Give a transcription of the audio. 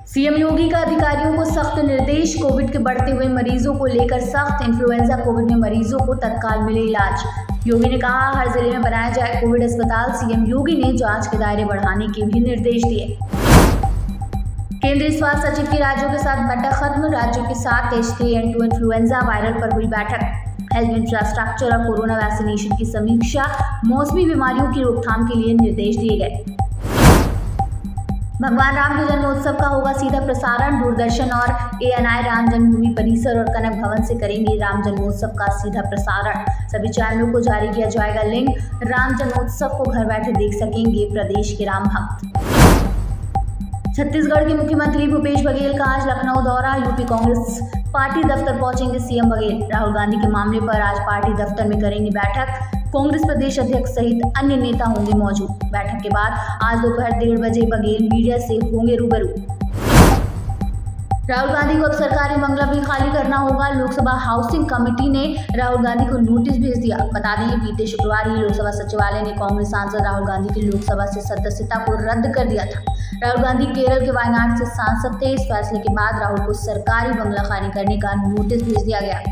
CM योगी का अधिकारियों को सख्त निर्देश। कोविड के बढ़ते हुए मरीजों को लेकर सख्त। इन्फ्लुएंजा कोविड में मरीजों को तत्काल मिले इलाज। योगी ने कहा हर जिले में बनाया जाए कोविड अस्पताल। सीएम योगी ने जांच के दायरे बढ़ाने के भी निर्देश दिए। केंद्रीय स्वास्थ्य सचिव की राज्यों के साथ बैठक खत्म। राज्यों के साथ H3N2 इन्फ्लुएंजा वायरल पर हुई बैठक। हेल्थ इंफ्रास्ट्रक्चर और कोरोना वैक्सीनेशन की समीक्षा। मौसमी बीमारियों की रोकथाम के लिए निर्देश दिए गए। भगवान राम के जन्मोत्सव का होगा सीधा प्रसारण। दूरदर्शन और ANI राम जन्मभूमि परिसर और कनक भवन से करेंगे राम जन्मोत्सव का सीधा प्रसारण। सभी चैनलों को जारी किया जाएगा लिंक। राम जन्मोत्सव को घर बैठे देख सकेंगे प्रदेश के राम भक्त। छत्तीसगढ़ के मुख्यमंत्री भूपेश बघेल का आज लखनऊ दौरा। यूपी कांग्रेस पार्टी दफ्तर पहुंचेंगे सीएम बघेल। राहुल गांधी के मामले पर आज पार्टी दफ्तर में करेंगे बैठक। कांग्रेस प्रदेश अध्यक्ष सहित अन्य नेता होंगे मौजूद। बैठक के बाद आज दोपहर 1:30 बजे बघेल मीडिया से होंगे रूबरू। राहुल गांधी को अब सरकारी बंगला भी खाली करना होगा। लोकसभा हाउसिंग कमेटी ने राहुल गांधी को नोटिस भेज दिया। बता दें बीते शुक्रवार ही लोकसभा सचिवालय ने कांग्रेस सांसद राहुल गांधी की लोकसभा से सदस्यता को रद्द कर दिया था। राहुल गांधी केरल के वायनाड से सांसद थे। इस फैसले के बाद राहुल को सरकारी बंगला खाली करने का नोटिस भेज दिया गया।